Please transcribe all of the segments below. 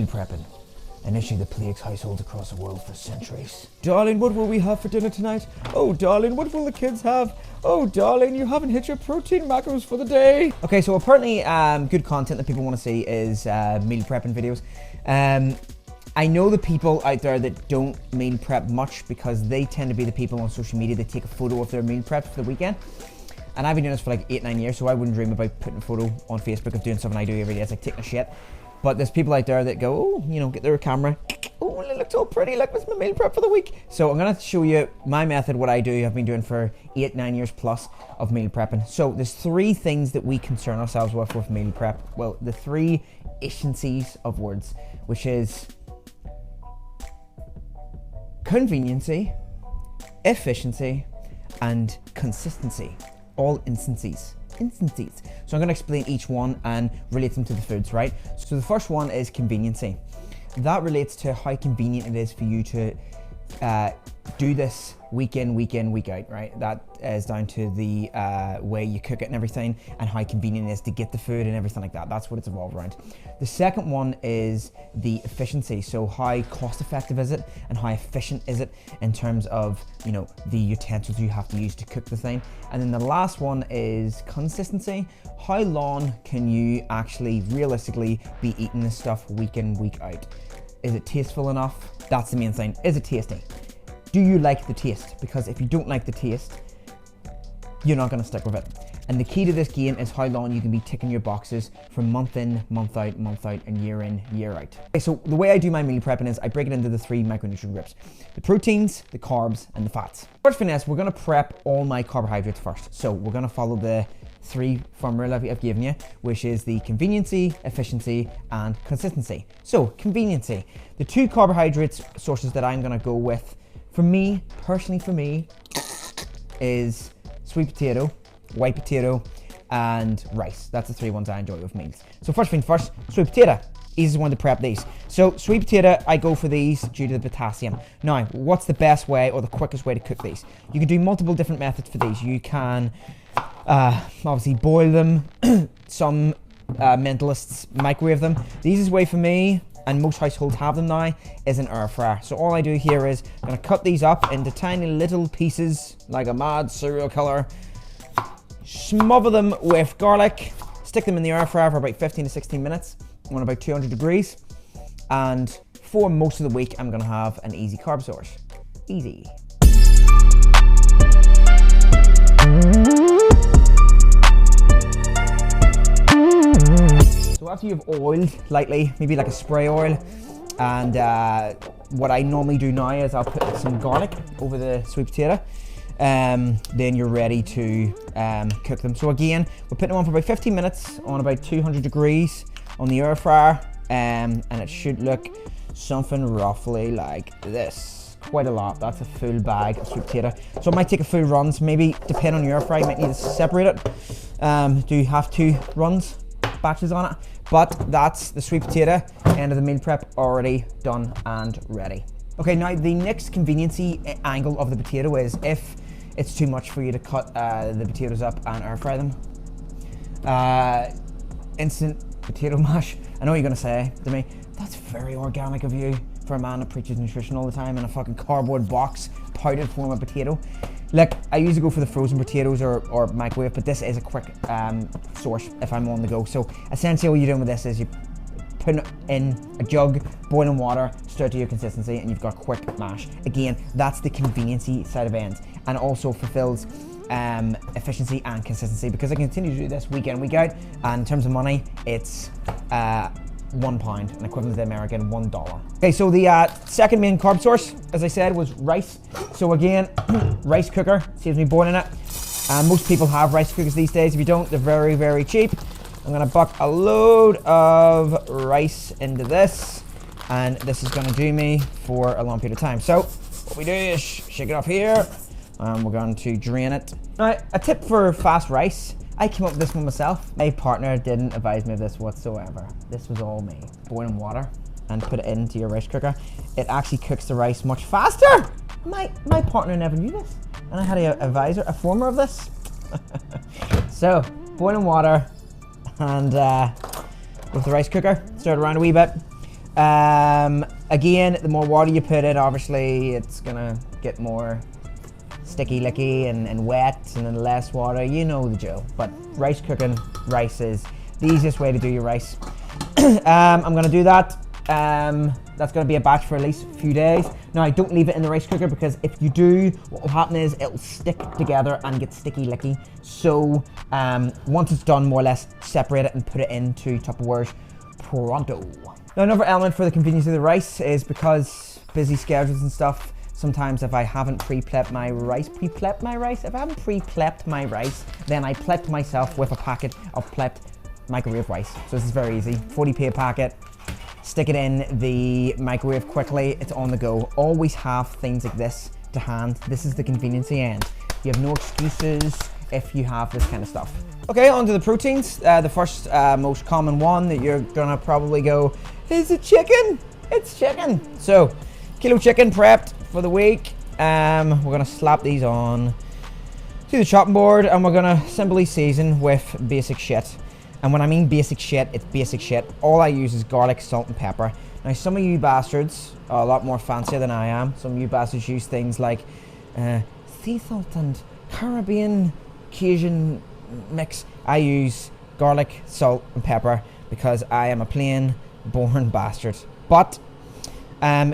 Meal prepping. An issue that plagues households across the world for centuries. Darling, what will we have for dinner tonight? Oh, darling, what will the kids have? Oh, darling, you haven't hit your protein macros for the day. Okay, so apparently good content that people want to see is meal prepping videos. I know the people out there that don't meal prep much because they tend to be the people on social media that take a photo of their meal prep for the weekend. And I've been doing this for like 8-9 years, so I wouldn't dream about putting a photo on Facebook of doing something I do every day. It's like taking a shit. But there's people out there that go, oh, you know, get their camera. Oh, it looks all pretty. Look, what's my meal prep for the week? So I'm gonna show you my method, what I do. I've been doing for 8-9 years plus of meal prepping. So there's 3 things that we concern ourselves with meal prep. Well, the 3 efficiencies of words, which is conveniency, efficiency, and consistency. All instances. So I'm going to explain each one and relate them to the foods, right? So the first one is conveniency. That relates to how convenient it is for you to do this week in, week out, right? That is down to the way you cook it and everything, and how convenient it is to get the food and everything like that. That's what it's evolved around. The second one is the efficiency. So how cost effective is it and how efficient is it in terms of, you know, the utensils you have to use to cook the thing. And then the last one is consistency. How long can you actually realistically be eating this stuff week in, week out? Is it tasteful enough? That's the main thing. Is it tasty? Do you like the taste? Because if you don't like the taste, you're not going to stick with it. And the key to this game is how long you can be ticking your boxes from month in, month out, and year in, year out. Okay, so the way I do my meal prepping is I break it into the 3 micronutrient groups: the proteins, the carbs, and the fats. First finesse, we're going to prep all my carbohydrates first. So we're going to follow the 3 formula I've given you, which is the conveniency, efficiency, and consistency. So conveniency, the 2 carbohydrates sources that I'm going to go with, for me, personally for me, is sweet potato, white potato, and rice. That's the 3 ones I enjoy with meals. So first thing first, sweet potato. Easiest one to prep these. So sweet potato, I go for these due to the potassium. Now, what's the best way or the quickest way to cook these? You can do multiple different methods for these. You can obviously boil them. Some mentalists microwave them. The easiest way for me, and most households have them now, is an air fryer. So all I do here is I'm gonna cut these up into tiny little pieces like a mad serial killer, smother them with garlic, stick them in the air fryer for about 15 to 16 minutes on about 200 degrees. And for most of the week, I'm gonna have an easy carb source. Easy. So after you've oiled lightly, maybe like a spray oil, and what I normally do now is I'll put some garlic over the sweet potato, then you're ready to cook them. So again, we're putting them on for about 15 minutes on about 200 degrees on the air fryer, and it should look something roughly like this. Quite a lot. That's a full bag of sweet potato. So it might take a full run, so maybe depending on your air fryer, you might need to separate it. Do you have 2 runs, batches on it? But that's the sweet potato, end of the meal prep, already done and ready. Okay, now the next conveniency angle of the potato is if it's too much for you to cut the potatoes up and air fry them. Instant potato mash. I know you're gonna say to me, that's very organic of you for a man that preaches nutrition all the time in a fucking cardboard box, powdered form of potato. Look, I usually go for the frozen potatoes or microwave, but this is a quick source if I'm on the go. So essentially what you're doing with this is you put it in a jug, boiling water, stir to your consistency, and you've got quick mash. Again, that's the conveniency side of ends, and also fulfills efficiency and consistency, because I continue to do this week in, week out, and in terms of money, it's £1, an equivalent to the American $1. Okay, so the second main carb source, as I said, was rice. So again, rice cooker, saves me boiling it. Most people have rice cookers these days. If you don't, they're very, very cheap. I'm gonna buck a load of rice into this, and this is gonna do me for a long period of time. So what we do is shake it up here, and we're going to drain it. Now, a tip for fast rice, I came up with this one myself. My partner didn't advise me of this whatsoever. This was all me. Boiling water and put it into your rice cooker. It actually cooks the rice much faster. My partner never knew this, and I had a former of this. So, boiling water, and with the rice cooker, stir it around a wee bit, Again, the more water you put in, obviously it's gonna get more sticky licky and wet, and then less water, you know the drill. But rice cooking, rice is the easiest way to do your rice. I'm gonna do that. That's gonna be a batch for at least a few days. Now, I don't leave it in the rice cooker, because if you do, what will happen is it'll stick together and get sticky licky. So once it's done, more or less separate it and put it into Tupperwares pronto. Now, another element for the convenience of the rice is because busy schedules and stuff, sometimes if I haven't pre-plepped my rice, then I plepped myself with a packet of plepped microwave rice. So this is very easy. 40p a packet. Stick it in the microwave quickly. It's on the go. Always have things like this to hand. This is the conveniency end. You have no excuses if you have this kind of stuff. Okay, on to the proteins. The first most common one that you're gonna probably go, is it chicken? It's chicken. So, kilo chicken prepped for the week. We're gonna slap these on to the chopping board, and we're gonna simply season with basic shit. And when I mean basic shit, it's basic shit. All I use is garlic, salt, and pepper. Now, some of you bastards are a lot more fancier than I am. Some of you bastards use things like sea salt and Caribbean Cajun mix. I use garlic, salt, and pepper because I am a plain born bastard. But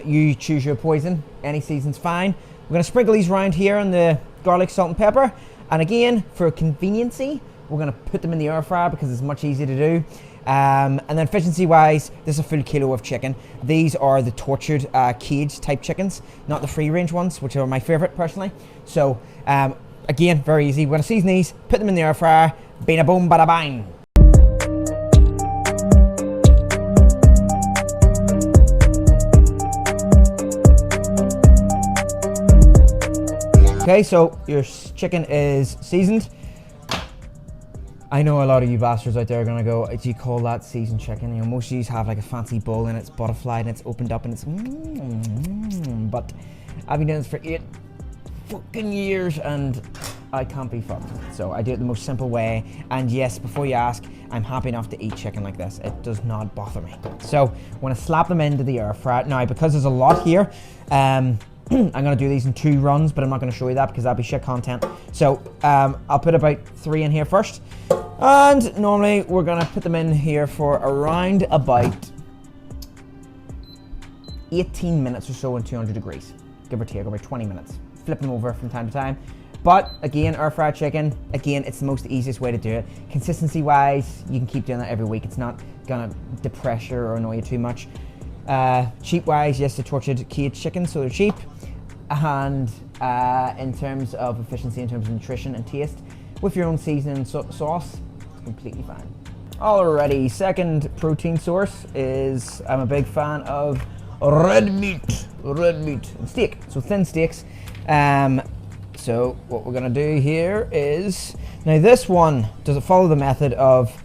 you choose your poison. Any season's fine. We're gonna sprinkle these around here on the garlic, salt, and pepper. And again, for conveniency, we're gonna put them in the air fryer because it's much easier to do. And then efficiency wise, this is a full kilo of chicken. These are the tortured cage type chickens, not the free range ones, which are my favorite personally. So again, very easy. We're gonna season these, put them in the air fryer, bada boom, bada bang. Okay, so your chicken is seasoned. I know a lot of you bastards out there are gonna go, do you call that seasoned chicken? You know, most of you have like a fancy bowl and it's butterflied and it's opened up and it's but I've been doing this for 8 fucking years and I can't be fucked. So I do it the most simple way. And yes, before you ask, I'm happy enough to eat chicken like this. It does not bother me. So I'm gonna slap them into the air fryer. Now, because there's a lot here, I'm gonna do these in 2 runs, but I'm not gonna show you that because that'd be shit content. So I'll put about 3 in here first. And normally we're gonna put them in here for around about 18 minutes or so in 200 degrees, give or take, about 20 minutes. Flip them over from time to time. But again, air fried chicken, again, it's the most easiest way to do it. Consistency wise, you can keep doing that every week. It's not gonna depress you or annoy you too much. Cheap wise, yes, the tortured cage chicken, so they're cheap. And in terms of efficiency, in terms of nutrition and taste, with your own seasoning and sauce, it's completely fine. Alrighty, second protein source is, I'm a big fan of red meat and steak, so thin steaks. So what we're gonna do here is, now this one, does it follow the method of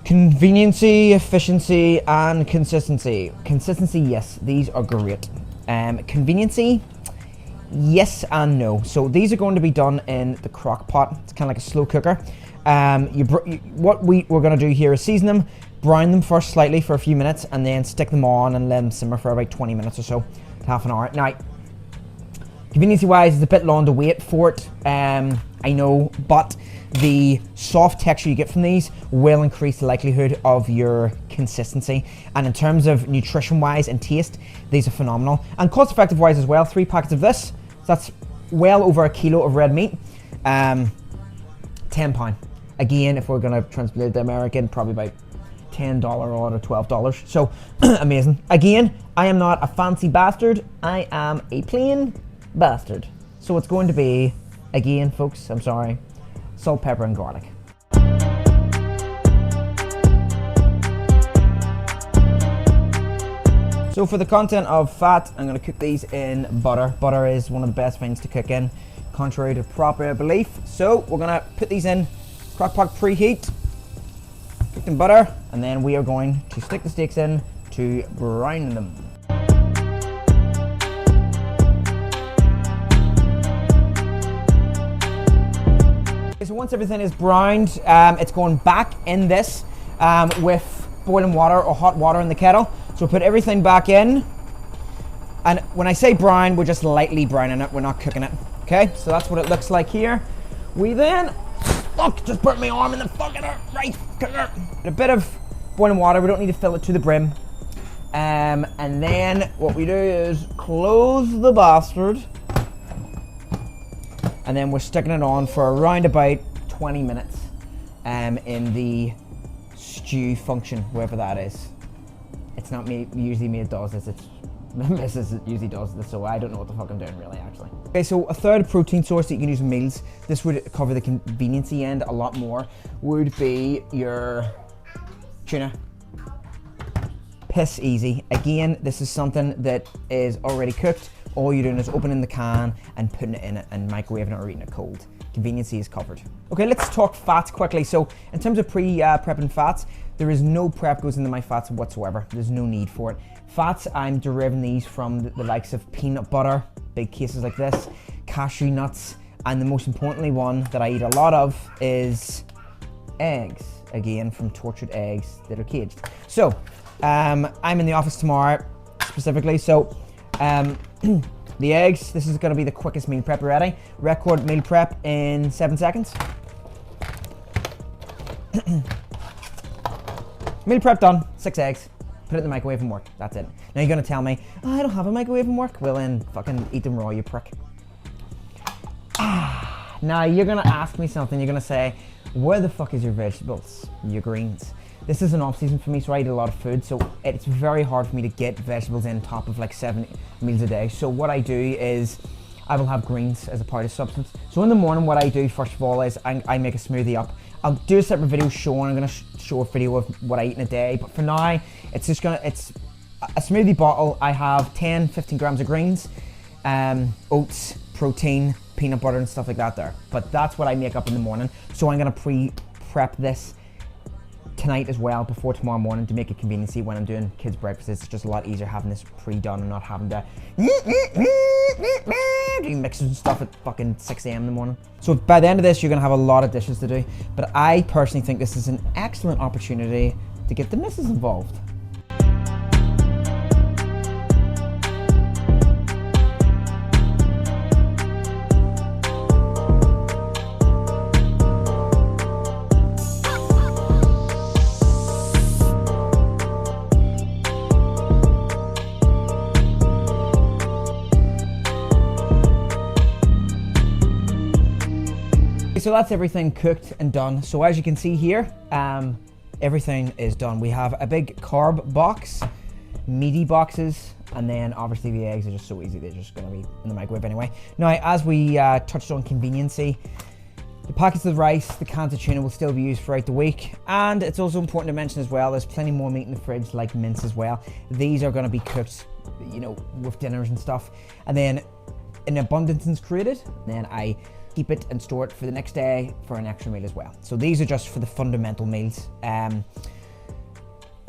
conveniency, efficiency, and consistency? Consistency, yes, these are great. Conveniency, yes and no. So these are going to be done in the crock pot. It's kind of like a slow cooker. What we're going to do here is season them, brown them first slightly for a few minutes, and then stick them on and let them simmer for about 20 minutes or so, to half an hour. Now, conveniency wise, it's a bit long to wait for it, I know, but the soft texture you get from these will increase the likelihood of your consistency. And in terms of nutrition wise and taste, these are phenomenal. And cost effective wise as well, 3 packets of this, so that's well over a kilo of red meat, £10. Again, if we're gonna translate it to American, probably about $10 or $12. So amazing. Again, I am not a fancy bastard, I am a plain bastard. So it's going to be, again folks, I'm sorry, salt, pepper, and garlic. So for the content of fat, I'm going to cook these in butter. Butter is one of the best things to cook in, contrary to popular belief. So we're going to put these in crock pot preheat, cooked in butter, and then we are going to stick the steaks in to brown them. So once everything is browned, it's going back in this with boiling water or hot water in the kettle. So put everything back in. And when I say brown, we're just lightly browning it. We're not cooking it. Okay, so that's what it looks like here. We then, look, just burnt my arm in the fucking right. A bit of boiling water. We don't need to fill it to the brim. And then what we do is close the bastard. And then we're sticking it on for around about 20 minutes in the stew function, wherever that is. It's not me, usually me it does this, it's Mrs. usually does this, so I don't know what the fuck I'm doing really, actually. Okay, so a third protein source that you can use in meals, this would cover the conveniency end a lot more, would be your tuna. Piss easy. Again, this is something that is already cooked. All you're doing is opening the can and putting it in it and microwaving it or eating it cold. Conveniency is covered. Okay, let's talk fats quickly. So in terms of prepping fats, there is no prep goes into my fats whatsoever. There's no need for it. Fats, I'm deriving these from the likes of peanut butter, big cases like this, cashew nuts, and the most importantly one that I eat a lot of is eggs. Again, from tortured eggs that are caged. So, I'm in the office tomorrow, specifically, so the eggs, this is gonna be the quickest meal prep ready. Record meal prep in 7 seconds. Meal prep done, 6 eggs. Put it in the microwave and work, that's it. Now you're gonna tell me, oh, I don't have a microwave and work. Well then, fucking eat them raw, you prick. Now you're gonna ask me something, you're gonna say, where the fuck is your vegetables, your greens? This is an off season for me, so I eat a lot of food, so it's very hard for me to get vegetables in top of like 7 meals a day. So what I do is I will have greens as a part of substance. So in the morning, what I do first of all is I make a smoothie up. I'll do a separate video showing, I'm gonna show a video of what I eat in a day, but for now, it's a smoothie bottle. I have 10, 15 grams of greens, oats, protein, peanut butter and stuff like that there. But that's what I make up in the morning. So I'm gonna pre-prep this tonight as well before tomorrow morning to make it conveniency when I'm doing kids breakfast. It's just a lot easier having this pre-done and not having to do mixes and stuff at fucking 6 a.m. in the morning. So by the end of this, you're gonna have a lot of dishes to do, but I personally think this is an excellent opportunity to get the missus involved. So that's everything cooked and done. So as you can see here, everything is done. We have a big carb box, meaty boxes, and then obviously the eggs are just so easy. They're just gonna be in the microwave anyway. Now, as we touched on conveniency, the packets of rice, the cans of tuna will still be used throughout the week. And it's also important to mention as well, there's plenty more meat in the fridge, like mince as well. These are gonna be cooked, you know, with dinners and stuff. And then an abundance is created, then I keep it and store it for the next day for an extra meal as well. So these are just for the fundamental meals.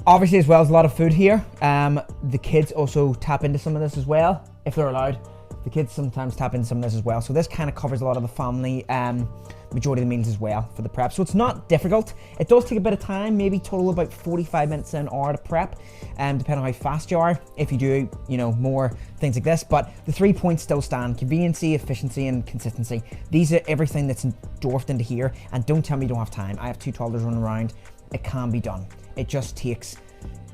Obviously, as well as a lot of food here, the kids also tap into some of this as well, if they're allowed. The kids sometimes tap into some of this as well. So this kind of covers a lot of the family, majority of the meals as well for the prep. So it's not difficult. It does take a bit of time, maybe total about 45 minutes to an hour to prep, depending on how fast you are, if you do, you know, more things like this. But the 3 points still stand: conveniency, efficiency, and consistency. These are everything that's dwarfed into here. And don't tell me you don't have time. I have 2 toddlers running around. It can be done. It just takes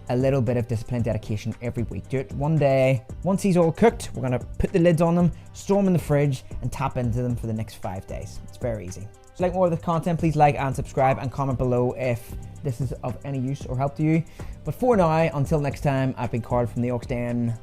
a little bit of discipline, dedication every week. Do it one day. Once these are all cooked, we're gonna put the lids on them, store them in the fridge, and tap into them for the next 5 days. It's very easy. If you like more of the content, please like and subscribe and comment below if this is of any use or help to you. But for now, until next time, I've been Carl from the Ox Den.